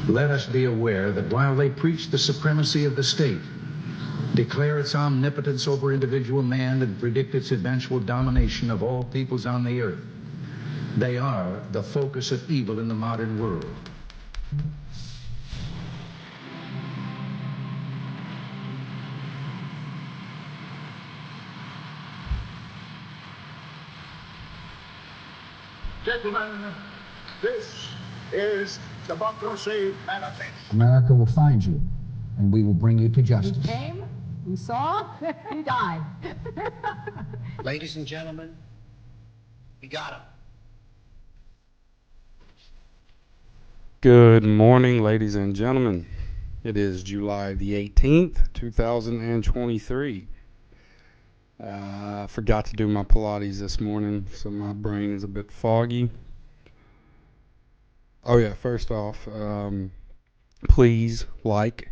Let us be aware that while they preach the supremacy of the state, declare its omnipotence over individual man, and predict its eventual domination of all peoples on the earth, they are the focus of evil in the modern world. Gentlemen, this is the Democracy Manifest. America will find you, and we will bring you to justice. He came, he saw, he died. Ladies and gentlemen, we got him. Good morning, ladies and gentlemen. It is July the 18th, 2023. I forgot to do my Pilates this morning, so my brain is a bit foggy. Oh yeah, first off, please like,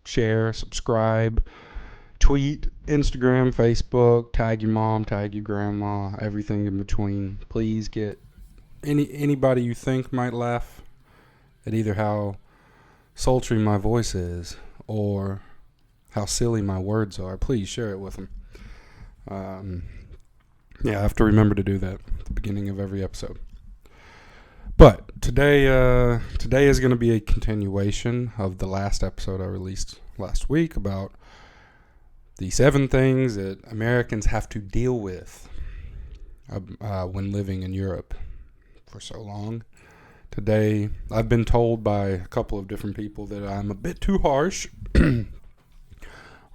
share, subscribe, tweet, Instagram, Facebook, tag your mom, tag your grandma, everything in between. Please get anybody you think might laugh at either how sultry my voice is or how silly my words are. Please share it with them. I have to remember to do that at the beginning of every episode. But today is going to be a continuation of the last episode I released last week about the 7 things that Americans have to deal with when living in Europe for so long. Today, I've been told by a couple of different people that I'm a bit too harsh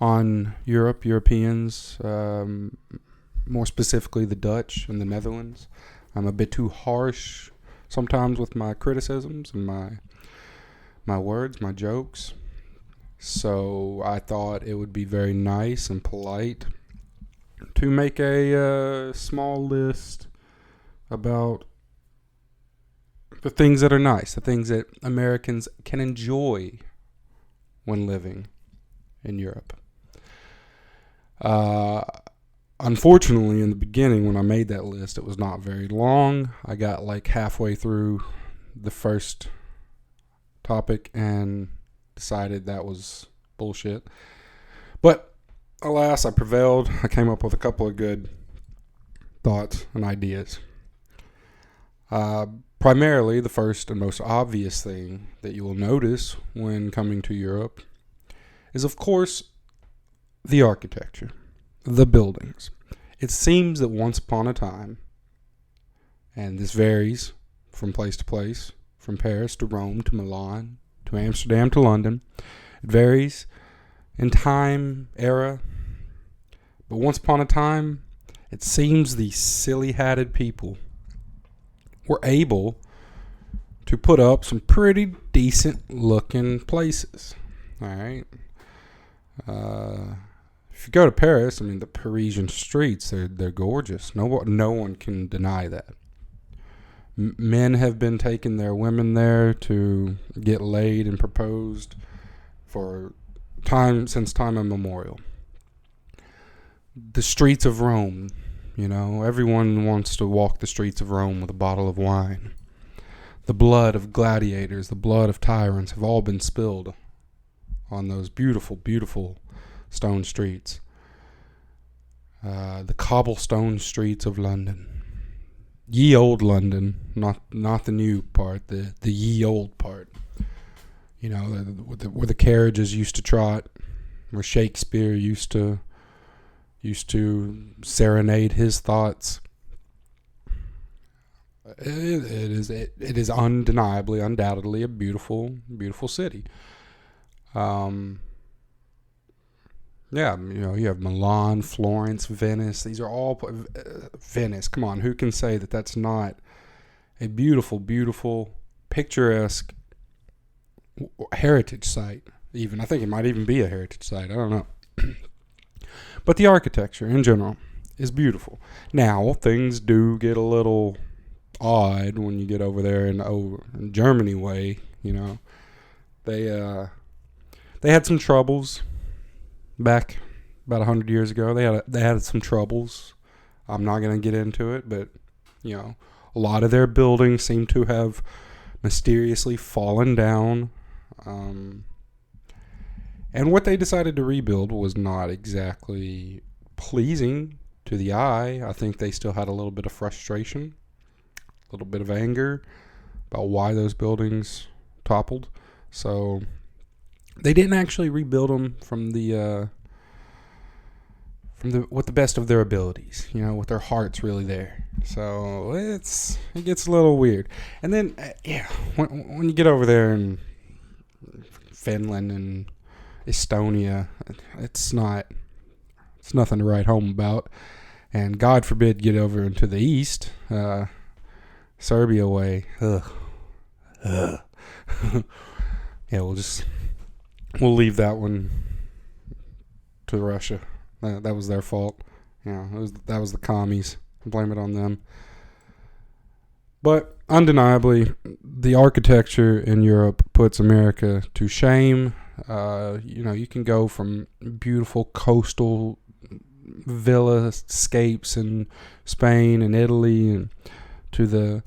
on Europeans, more specifically the Dutch and the Netherlands. I'm a bit too harsh sometimes with my criticisms and my words, my jokes. So I thought it would be very nice and polite to make a small list about the things that are nice, the things that Americans can enjoy when living in Europe. Unfortunately, in the beginning, when I made that list, it was not very long. I got like halfway through the first topic and decided that was bullshit. But alas, I prevailed. I came up with a couple of good thoughts and ideas. Primarily, the first and most obvious thing that you will notice when coming to Europe is, of course, the architecture, the buildings. It seems that once upon a time, and this varies from place to place, from Paris to Rome to Milan to Amsterdam to London, it varies in time, era, but once upon a time, it seems these silly-hatted people were able to put up some pretty decent-looking places, all right? If you go to Paris, I mean, the Parisian streets, they're gorgeous. No one can deny that. Men have been taking their women there to get laid and proposed for since time immemorial. The streets of Rome, everyone wants to walk the streets of Rome with a bottle of wine. The blood of gladiators, the blood of tyrants have all been spilled on those beautiful, beautiful stone streets. The cobblestone streets of London. Ye old London, not the new part, the ye old part. Where the carriages used to trot, where Shakespeare used to serenade his thoughts. It is undeniably, undoubtedly a beautiful, beautiful city. You have Milan, Florence, Venice. These are all Venice. Come on, who can say that that's not a beautiful, beautiful, picturesque heritage site? Even I think it might even be a heritage site. I don't know. But the architecture in general is beautiful. Now, things do get a little odd when you get over there in Germany way. They had some troubles back about 100 years ago. They had some troubles. I'm not going to get into it, but a lot of their buildings seem to have mysteriously fallen down And what they decided to rebuild was not exactly pleasing to the eye. I think they still had a little bit of frustration, a little bit of anger about why those buildings toppled. So they didn't actually rebuild them from the with the best of their abilities, with their hearts really there. So it gets a little weird. And then when you get over there in Finland and Estonia, it's nothing to write home about. And God forbid get over into the east, Serbia way. Ugh. Yeah, we'll leave that one to Russia. That was their fault. That was the commies. Blame it on them. But undeniably, the architecture in Europe puts America to shame. You can go from beautiful coastal villascapes in Spain and Italy, and to the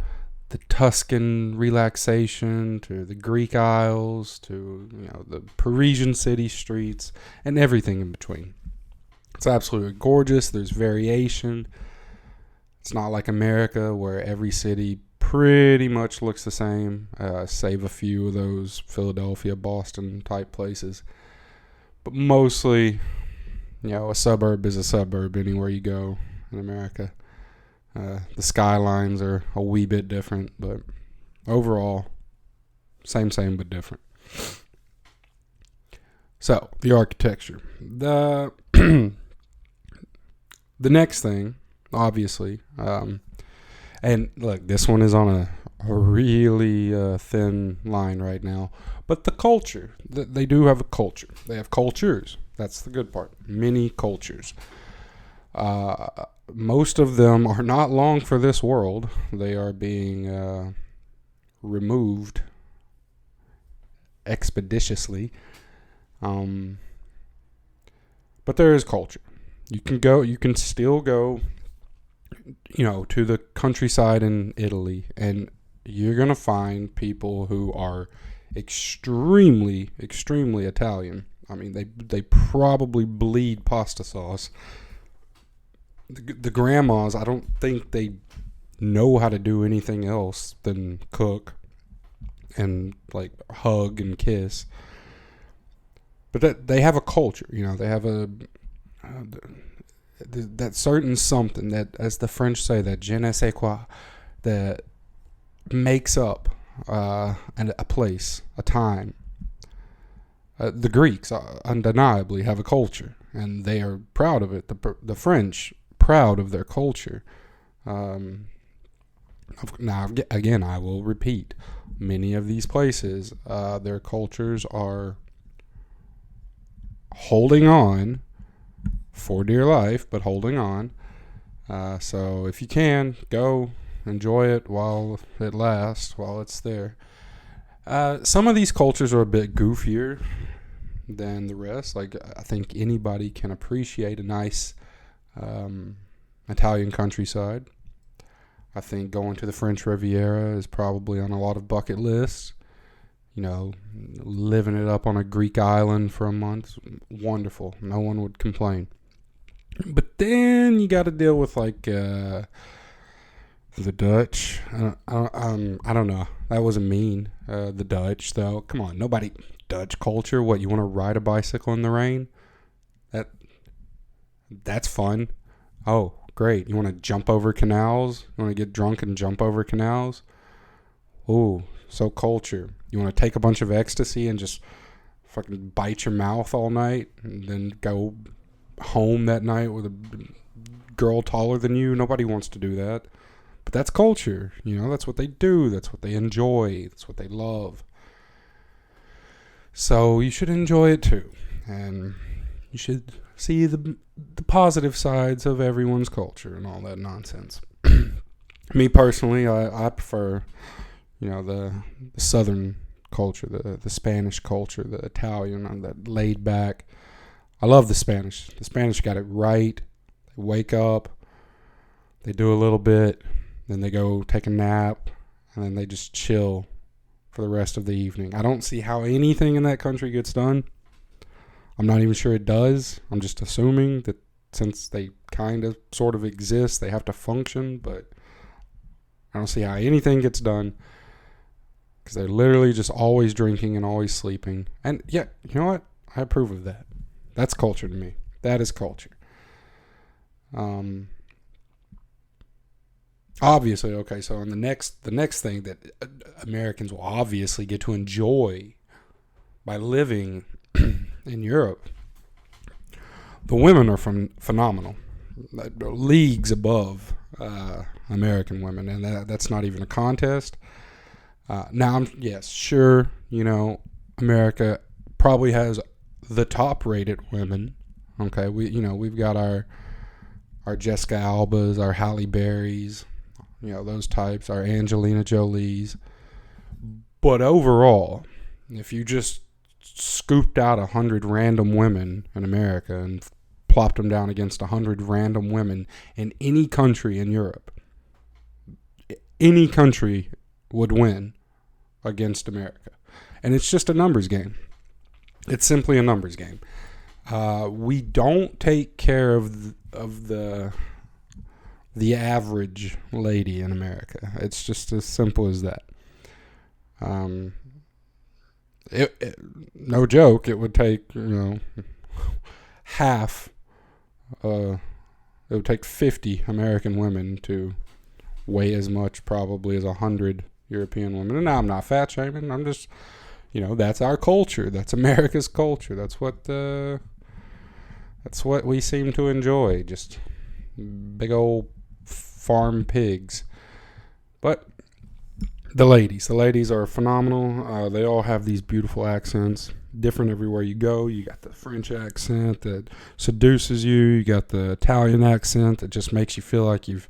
Tuscan relaxation, to the Greek Isles, to the Parisian city streets, and everything in between. It's absolutely gorgeous. There's variation. It's not like America where every city pretty much looks the same, save a few of those Philadelphia, Boston type places. But mostly, a suburb is a suburb anywhere you go in America. The skylines are a wee bit different, but overall, same but different. So, the architecture. The next thing, obviously, and look, this one is on a really thin line right now, but the culture, they do have a culture. They have cultures. That's the good part. Many cultures. Most of them are not long for this world. They are being removed expeditiously. But there is culture. You can still go, to the countryside in Italy, and you're going to find people who are extremely, extremely Italian. I mean, they probably bleed pasta sauce. The grandmas, I don't think they know how to do anything else than cook and like hug and kiss. But they have a culture, they have that certain something that, as the French say, that je ne sais quoi, that makes up a place, a time. The Greeks undeniably have a culture, and they are proud of it. The French, proud of their culture. Now, again, I will repeat, many of these places, their cultures are holding on for dear life, but holding on. So if you can, go enjoy it while it lasts, while it's there. Some of these cultures are a bit goofier than the rest. Like, I think anybody can appreciate a nice Italian countryside. I think going to the French Riviera is probably on a lot of bucket lists. Living it up on a Greek island for a month, wonderful. No one would complain. But then you got to deal with the Dutch. I don't know. That wasn't mean. The Dutch, though. Come on, nobody. Dutch culture. What, you want to ride a bicycle in the rain? That's fun. Oh, great. You want to jump over canals? You want to get drunk and jump over canals? Ooh, so culture. You want to take a bunch of ecstasy and just fucking bite your mouth all night and then go home that night with a girl taller than you? Nobody wants to do that. But that's culture. That's what they do. That's what they enjoy. That's what they love. So you should enjoy it too. And you should see the positive sides of everyone's culture and all that nonsense. Me personally, I prefer, the southern culture, the Spanish culture, the Italian, that laid back. I love the Spanish. The Spanish got it right. They wake up, they do a little bit, then they go take a nap, and then they just chill for the rest of the evening. I don't see how anything in that country gets done. I'm not even sure it does. I'm just assuming that since they kind of sort of exist, they have to function, but I don't see how anything gets done because they're literally just always drinking and always sleeping. And yeah, you know what? I approve of that. That's culture to me. That is culture. Obviously, okay, so on the next thing that Americans will obviously get to enjoy by living in Europe, the women are phenomenal, leagues above American women, and that's not even a contest. Now, yes, sure, America probably has the top-rated women. Okay, we've got our Jessica Albas, our Halle Berrys, those types, our Angelina Jolies. But overall, if you just scooped out 100 random women in America and plopped them down against 100 random women in any country in Europe, any country would win against America. And it's just a numbers game. It's simply a numbers game. We don't take care of the average lady in America. It's just as simple as that. No joke, it would take half. It would take 50 American women to weigh as much probably as 100 European women. And now I'm not fat shaming. I'm just, that's our culture. That's America's culture. That's what we seem to enjoy. Just big old farm pigs. But the ladies are phenomenal. They all have these beautiful accents, different everywhere you go. You got the French accent that seduces you. You got the Italian accent that just makes you feel like you've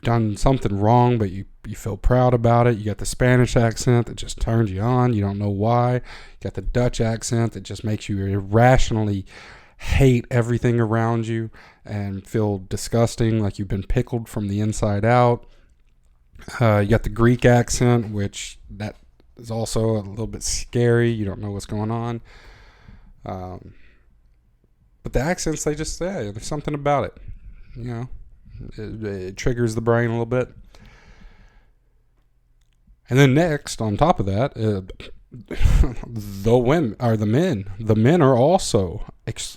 done something wrong, but you feel proud about it. You got the Spanish accent that just turns you on. You don't know why. You got the Dutch accent that just makes you irrationally hate everything around you and feel disgusting, like you've been pickled from the inside out. You got the Greek accent, which that is also a little bit scary. You don't know what's going on. But the accents, they just say, there's something about it. It triggers the brain a little bit. And then next, on top of that, the men are also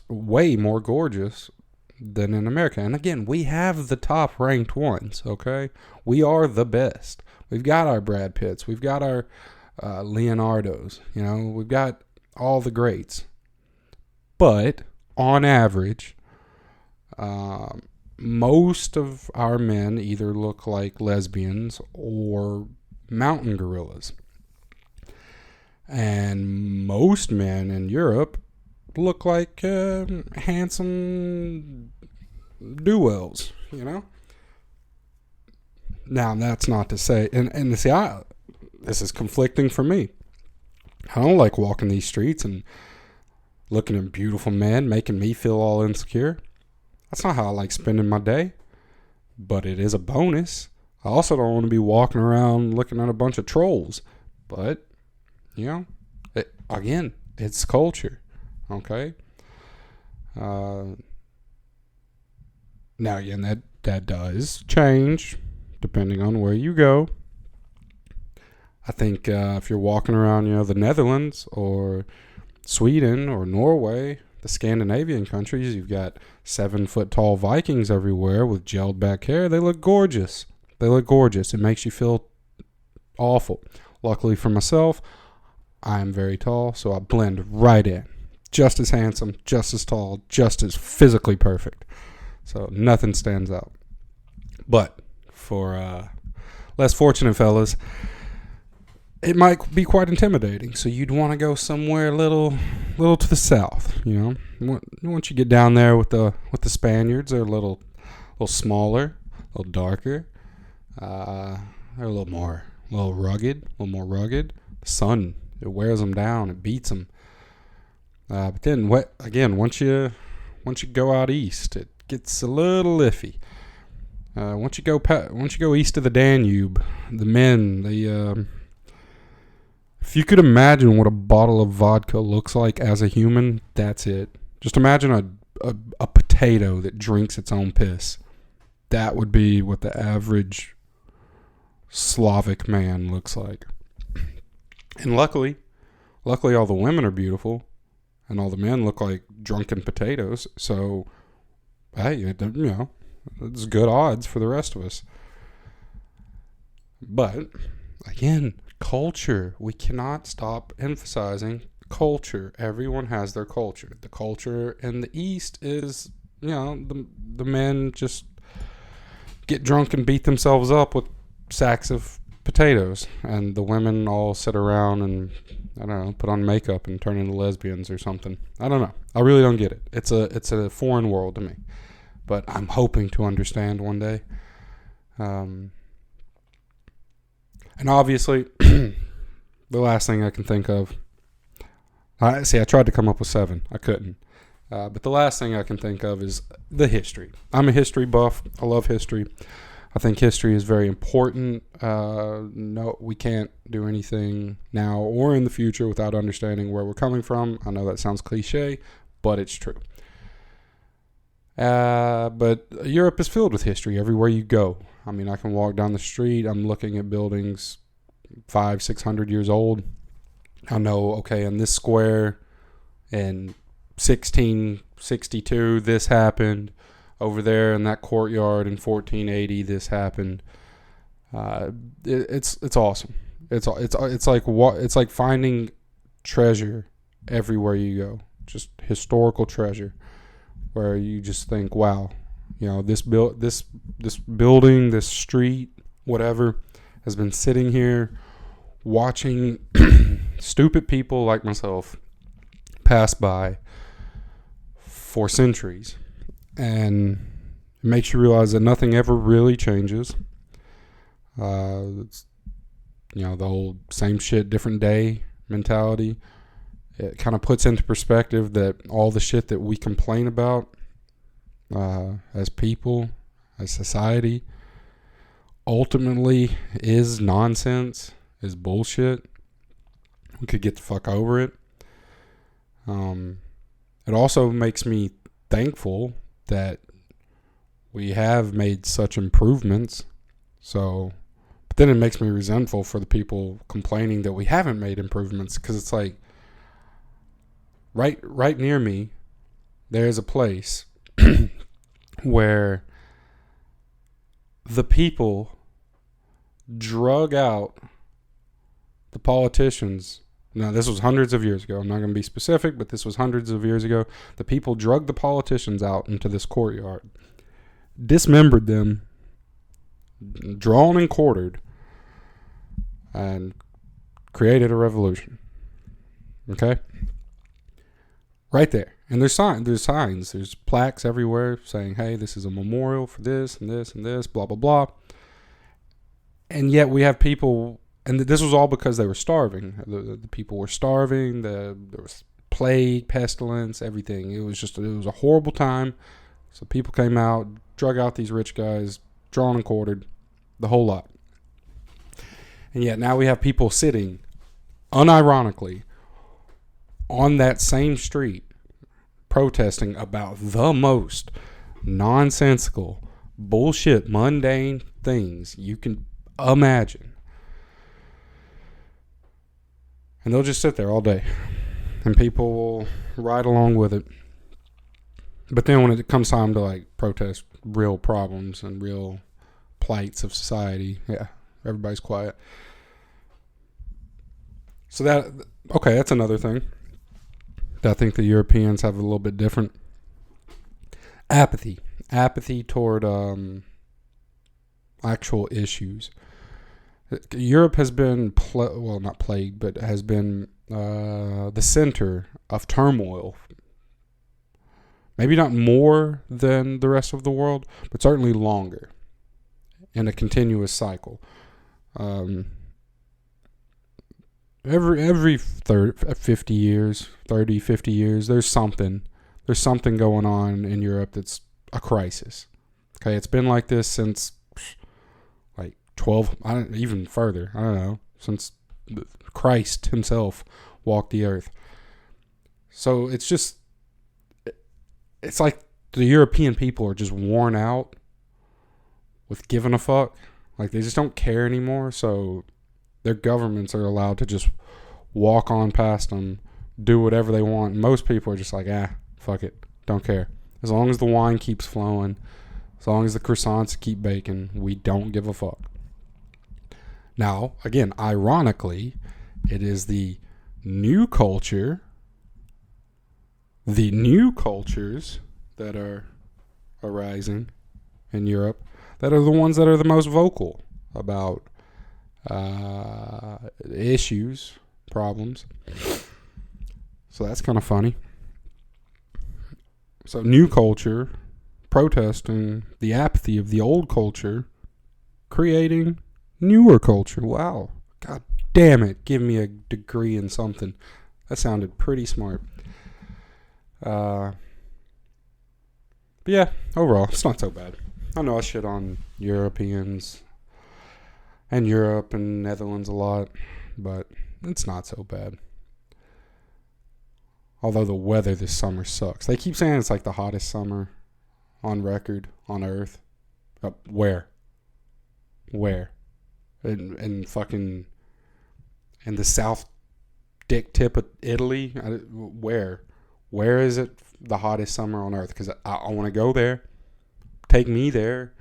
way more gorgeous than in America. And again, we have the top ranked ones, okay? We are the best. We've got our Brad Pitts. We've got our Leonardos. We've got all the greats. But on average, most of our men either look like lesbians or mountain gorillas. And most men in Europe look like handsome duels, Now, that's not to say, and see, this is conflicting for me. I don't like walking these streets and looking at beautiful men making me feel all insecure. That's not how I like spending my day, but it is a bonus. I also don't want to be walking around looking at a bunch of trolls, but, again, it's culture, okay? Now, again, that does change depending on where you go. I think if you're walking around, the Netherlands or Sweden or Norway, the Scandinavian countries, you've got 7-foot-tall Vikings everywhere with gelled back hair. They look gorgeous. It makes you feel awful. Luckily for myself, I'm very tall, so I blend right in. Just as handsome, just as tall, just as physically perfect. So nothing stands out. But for less fortunate fellas, it might be quite intimidating. So you'd want to go somewhere a little to the south. Once you get down there with the Spaniards, they're a little smaller, a little darker. They're a little more rugged. The sun, it wears them down. It beats them. But then, once you go out east, it gets a little iffy. Once you go east of the Danube, the men, If you could imagine what a bottle of vodka looks like as a human, that's it. Just imagine a potato that drinks its own piss. That would be what the average Slavic man looks like. And luckily all the women are beautiful, and all the men look like drunken potatoes. So, hey, it's good odds for the rest of us. But, again, culture. We cannot stop emphasizing culture. Everyone has their culture. The culture in the East is, the men just get drunk and beat themselves up with sacks of potatoes, and the women all sit around and, I don't know, put on makeup and turn into lesbians or something. I don't know. I really don't get it. It's a foreign world to me, but I'm hoping to understand one day. And obviously, the last thing I can think of, I tried to come up with 7. I couldn't. But the last thing I can think of is the history. I'm a history buff. I love history. I think history is very important. No, we can't do anything now or in the future without understanding where we're coming from. I know that sounds cliche, but it's true. But Europe is filled with history everywhere you go. I mean, I can walk down the street. I'm looking at buildings 500-600 years old. I know, okay, in this square in 1662, this happened. Over there in that courtyard in 1480, this happened. It's awesome. It's like finding treasure everywhere you go. Just historical treasure, where you just think, wow, this building, this street, whatever, has been sitting here watching stupid people like myself pass by for centuries. And it makes you realize that nothing ever really changes. It's, the old same shit, different day mentality. It kind of puts into perspective that all the shit that we complain about as people, as society, ultimately is nonsense, is bullshit. We could get the fuck over it. It also makes me thankful that we have made such improvements. So, but then it makes me resentful for the people complaining that we haven't made improvements, because it's like right near me there's a place where the people drug out the politicians. Now, this was hundreds of years ago. I'm not going to be specific, but this was hundreds of years ago. The people drugged the politicians out into this courtyard, dismembered them, drawn and quartered, and created a revolution. Okay? Right there. And there's signs. There's plaques everywhere saying, hey, this is a memorial for this and this and this, blah, blah, blah. And yet we have people... And this was all because they were starving. The people were starving. There was plague, pestilence, everything. It was a horrible time. So people came out, drug out these rich guys, drawn and quartered, the whole lot. And yet now we have people sitting, unironically, on that same street, protesting about the most nonsensical, bullshit, mundane things you can imagine. And they'll just sit there all day. And people will ride along with it. But then when it comes time to protest real problems and real plights of society, yeah, everybody's quiet. So that's another thing that I think the Europeans have a little bit different. Apathy toward actual issues. Europe has been, not plagued, but has been the center of turmoil. Maybe not more than the rest of the world, but certainly longer in a continuous cycle. Every 50 years, there's something going on in Europe that's a crisis. Okay, it's been like this since 12, even further, I don't know, since Christ himself walked the earth. So it's like the European people are just worn out with giving a fuck. Like, they just don't care anymore. So their governments are allowed to just walk on past them, do whatever they want. Most people are just like, fuck it, don't care. As long as the wine keeps flowing, as long as the croissants keep baking, we don't give a fuck. Now, again, ironically, it is the new culture, the new cultures that are arising in Europe that are the ones that are the most vocal about issues, problems. So that's kind of funny. So new culture protesting the apathy of the old culture, creating newer culture. Wow. God damn it. Give me a degree in something. That sounded pretty smart. But yeah, overall, it's not so bad. I know I shit on Europeans and Europe and Netherlands a lot, but it's not so bad. Although the weather this summer sucks. They keep saying it's like the hottest summer on record on Earth. Where? In fucking in the south dick tip of Italy? Where? Where is it the hottest summer on Earth? Because I want to go there. Take me there.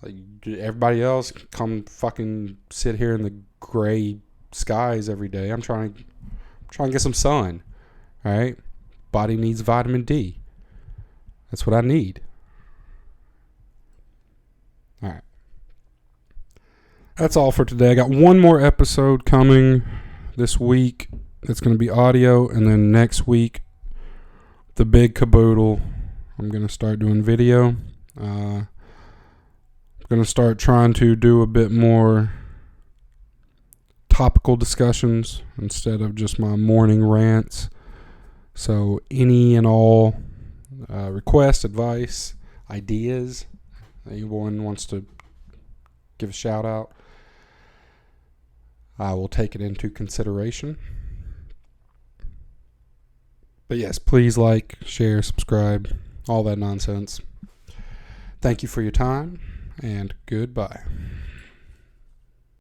Like, everybody else come fucking sit here in the gray skies every day. I'm trying to get some sun. All right? Body needs vitamin D. That's what I need. All right. That's all for today. I got one more episode coming this week. It's going to be audio. And then next week, the big caboodle, I'm going to start doing video. I'm going to start trying to do a bit more topical discussions instead of just my morning rants. So any and all requests, advice, ideas, anyone wants to give a shout out, I will take it into consideration. But yes, please like, share, subscribe, all that nonsense. Thank you for your time, and goodbye.